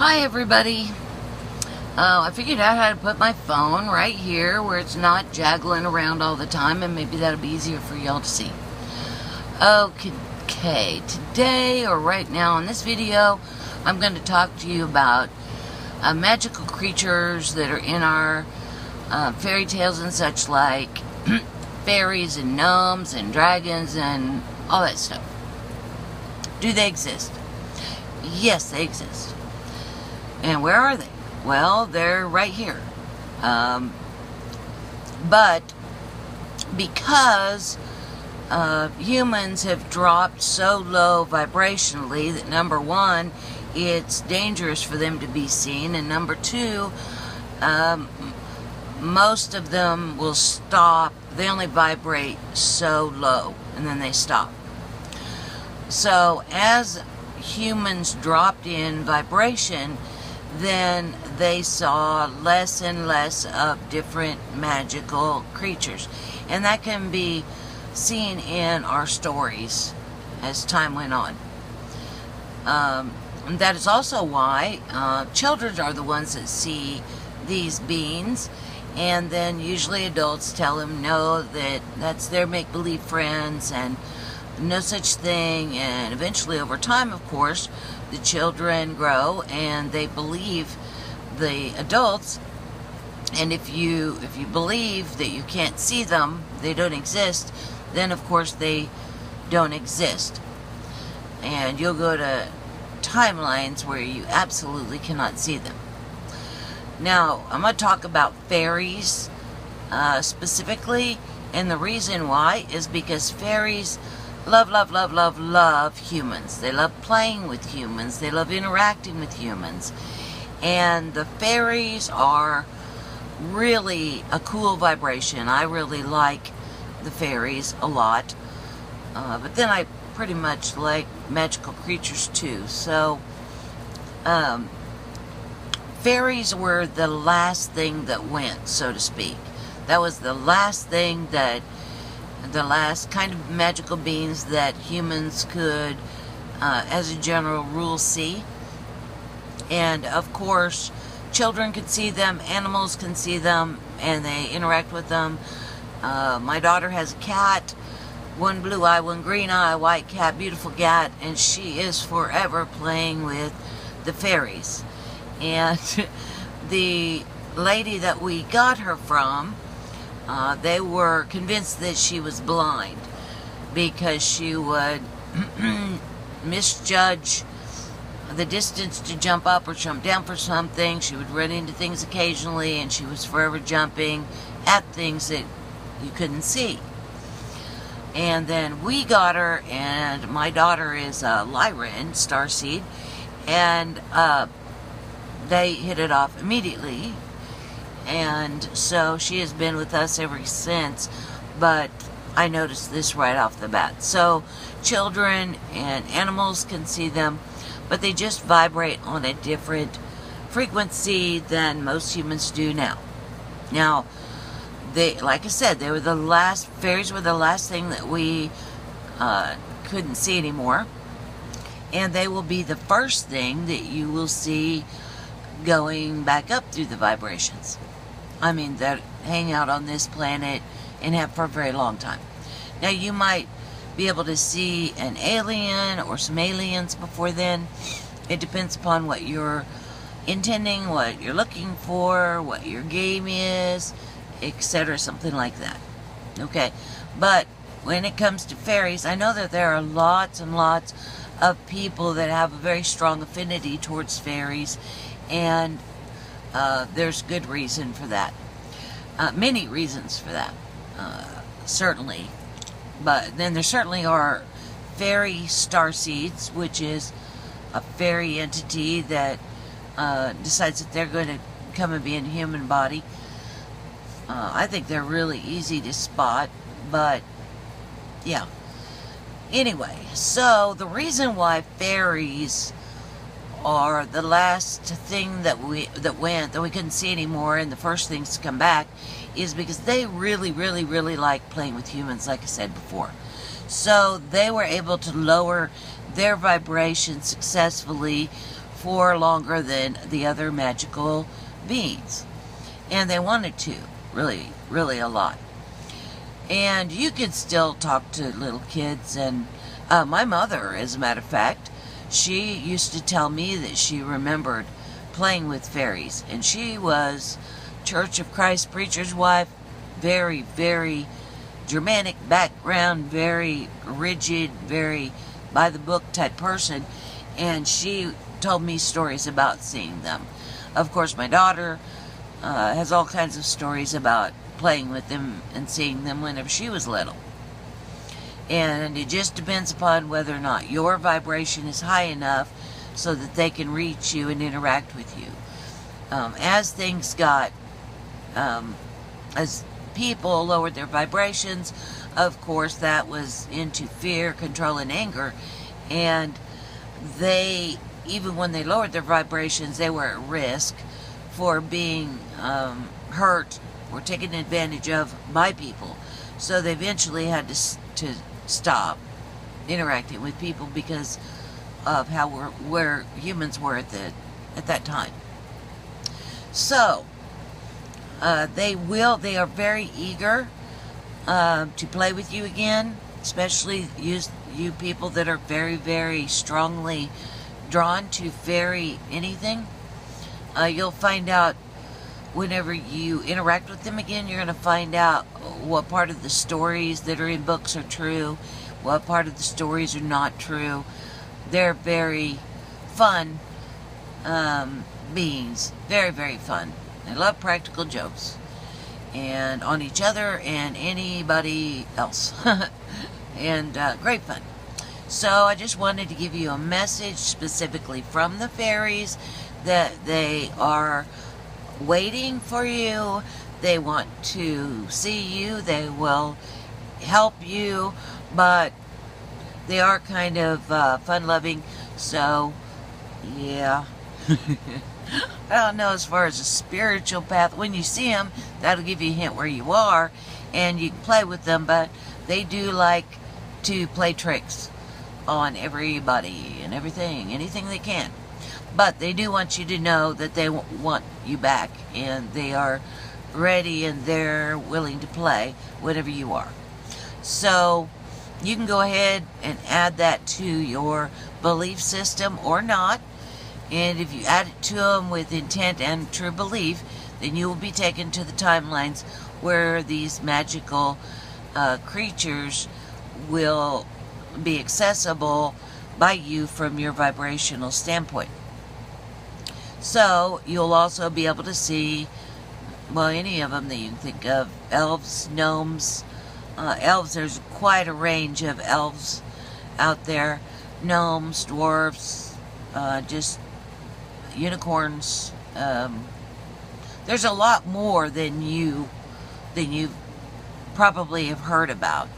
Hi everybody. I figured out how to put my phone right here where it's not jaggling around all the time, and maybe that'll be easier for y'all to see. Okay, today or right now in this video, I'm going to talk to you about magical creatures that are in our fairy tales and such, like fairies and gnomes and dragons and all that stuff. Do they exist? Yes, they exist. And where are they? Well, they're right here. But because humans have dropped so low vibrationally that, number one, it's dangerous for them to be seen, and number two, most of them will stop. They only vibrate so low, and then they stop. So as humans dropped in vibration, then they saw less and less of different magical creatures. And that can be seen in our stories as time went on. That is also why children are the ones that see these beings, and then usually adults tell them no, that's their make-believe friends and no such thing. And eventually, over time, of course, the children grow and they believe the adults, and if you believe that you can't see them, they don't exist, then of course they don't exist. And you'll go to timelines where you absolutely cannot see them. Now, I'm going to talk about fairies specifically, and the reason why is because fairies love humans. They love playing with humans. They love interacting with humans. And the fairies are really a cool vibration. I really like the fairies a lot. But then I pretty much like magical creatures too. So, fairies were the last thing that went, so to speak. That was the last thing that the last kind of magical beings that humans could, as a general rule, see. And of course, children could see them, animals can see them, and they interact with them. My daughter has a cat, one blue eye, one green eye, white cat, beautiful cat, and she is forever playing with the fairies. And the lady that we got her from, they were convinced that she was blind because she would misjudge the distance to jump up or jump down for something. She would run into things occasionally, and she was forever jumping at things that you couldn't see. And then we got her, and my daughter is a Lyran starseed, and they hit it off immediately. And so she has been with us ever since, but I noticed this right off the bat. So children and animals can see them, but they just vibrate on a different frequency than most humans do now. Now, they, like I said, they were the last, fairies were the last thing that we couldn't see anymore. And they will be the first thing that you will see going back up through the vibrations. I mean, that hang out on this planet and have for a very long time. Now, you might be able to see an alien or some aliens before then. It depends upon what you're intending, what you're looking for, what your game is, etc., something like that. Okay, but when it comes to fairies, I know that there are lots and lots of people that have a very strong affinity towards fairies, and there's good reason for that. Many reasons for that, certainly. But then there certainly are fairy starseeds, which is a fairy entity that decides that they're going to come and be in a human body. I think they're really easy to spot, but yeah. Anyway, so the reason why fairies are the last thing that went, that we couldn't see anymore, and the first things to come back, is because they really like playing with humans, like I said before. So they were able to lower their vibration successfully for longer than the other magical beings. And they wanted to, really, really a lot. And you could still talk to little kids. And my mother, as a matter of fact, she used to tell me that she remembered playing with fairies. And she was Church of Christ preacher's wife, very, very Germanic background, very rigid, very by-the-book type person. And she told me stories about seeing them. Of course, my daughter has all kinds of stories about playing with them and seeing them whenever she was little. And it just depends upon whether or not your vibration is high enough so that they can reach you and interact with you. As things got, as people lowered their vibrations, of course that was into fear, control, and anger. And they, even when they lowered their vibrations, they were at risk for being hurt or taken advantage of by people. So they eventually had to stop interacting with people because of how where humans were at that time. So they are very eager to play with you again, especially you people that are very, very strongly drawn to fairy anything. You'll find out whenever you interact with them again, you're going to find out what part of the stories that are in books are true, what part of the stories are not true. They're very fun beings. Very, very fun. They love practical jokes. And on each other and anybody else. And great fun. So I just wanted to give you a message specifically from the fairies that they are waiting for you. They want to see you. They will help you, but they are kind of fun-loving. So yeah. I don't know as far as a spiritual path. When you see them, that'll give you a hint where you are, and you can play with them, but they do like to play tricks on everybody and everything, anything they can. But they do want you to know that they want you back, and they are ready and they're willing to play whatever you are. So you can go ahead and add that to your belief system or not. And if you add it to them with intent and true belief, then you will be taken to the timelines where these magical creatures will be accessible by you from your vibrational standpoint. So you'll also be able to see, well, any of them that you can think of. Elves, gnomes, elves, there's quite a range of elves out there. Gnomes, dwarves, just unicorns. There's a lot more than you probably have heard about.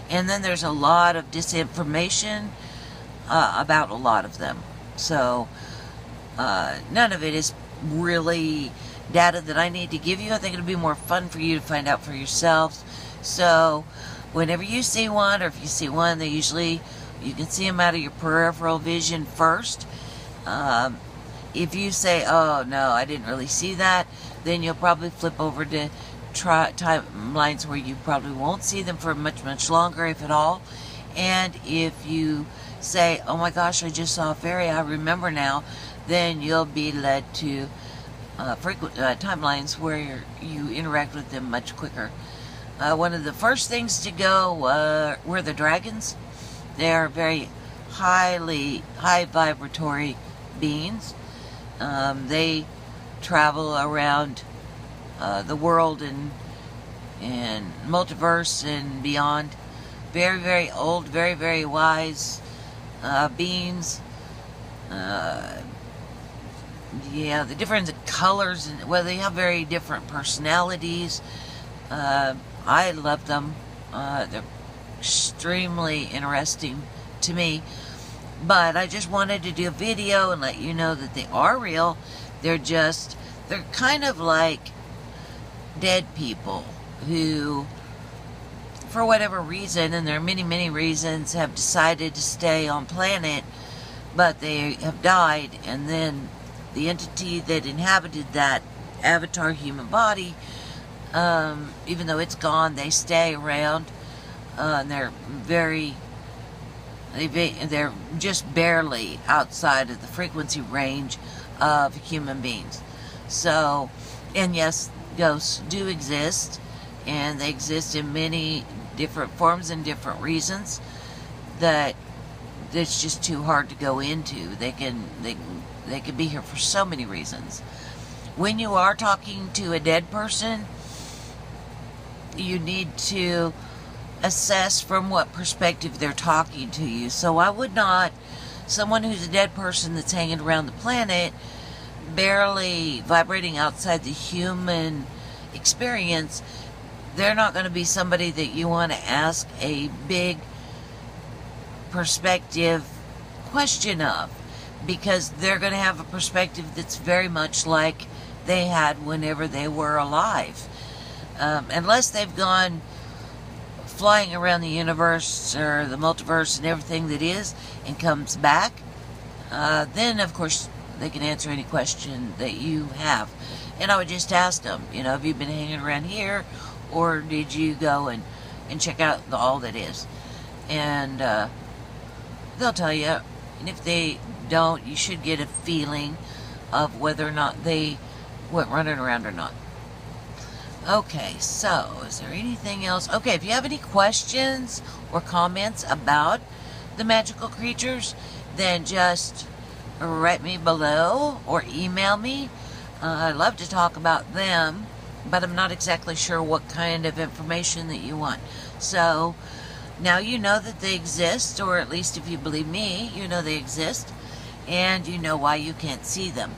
And then there's a lot of disinformation about a lot of them. So none of it is really data that I need to give you. I think it'll be more fun for you to find out for yourselves. So whenever you see one, or if you see one, they usually, you can see them out of your peripheral vision first. If you say, oh no, I didn't really see that, then you'll probably flip over to timelines where you probably won't see them for much, much longer, if at all. And if you say, oh my gosh, I just saw a fairy, I remember now, then you'll be led to frequent timelines where you interact with them much quicker. One of the first things to go were the dragons. They are very high vibratory beings. They travel around the world and multiverse and beyond. Very, very old, very, very wise beings. Yeah, the different colors, and well, they have very different personalities. I love them. They're extremely interesting to me. But I just wanted to do a video and let you know that they are real. They're kind of like dead people who, for whatever reason, and there are many, many reasons, have decided to stay on planet but they have died, and then the entity that inhabited that avatar human body, even though it's gone, they stay around, and they're just barely outside of the frequency range of human beings. So, and yes, ghosts do exist, and they exist in many different forms and different reasons that it's just too hard to go into. They can be here for so many reasons. When you are talking to a dead person, you need to assess from what perspective they're talking to you. So I would not, someone who's a dead person that's hanging around the planet, barely vibrating outside the human experience, they're not going to be somebody that you want to ask a big perspective question of, because they're going to have a perspective that's very much like they had whenever they were alive. Unless they've gone flying around the universe or the multiverse and everything that is and comes back, then of course they can answer any question that you have. And I would just ask them, have you been hanging around here, or did you go and check out all that is? And they'll tell you. And if they don't, you should get a feeling of whether or not they went running around or not. Okay, so is there anything else? Okay, if you have any questions or comments about the magical creatures, then just write me below or email me. I'd love to talk about them, but I'm not exactly sure what kind of information that you want. So now you know that they exist, or at least if you believe me, you know they exist, and you know why you can't see them,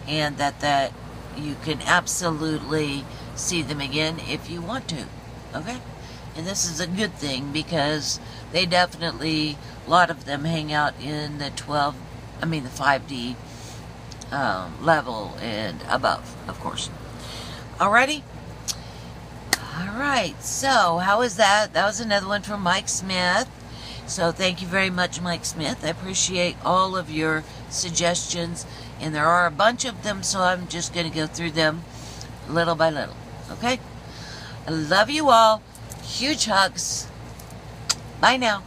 and that you can absolutely see them again if you want to. Okay? And this is a good thing, because they definitely, a lot of them hang out in the 5D level and above, of course. Alrighty? Alright, so how was that? That was another one from Mike Smith. So thank you very much, Mike Smith. I appreciate all of your suggestions, and there are a bunch of them, so I'm just going to go through them little by little. Okay? I love you all. Huge hugs. Bye now.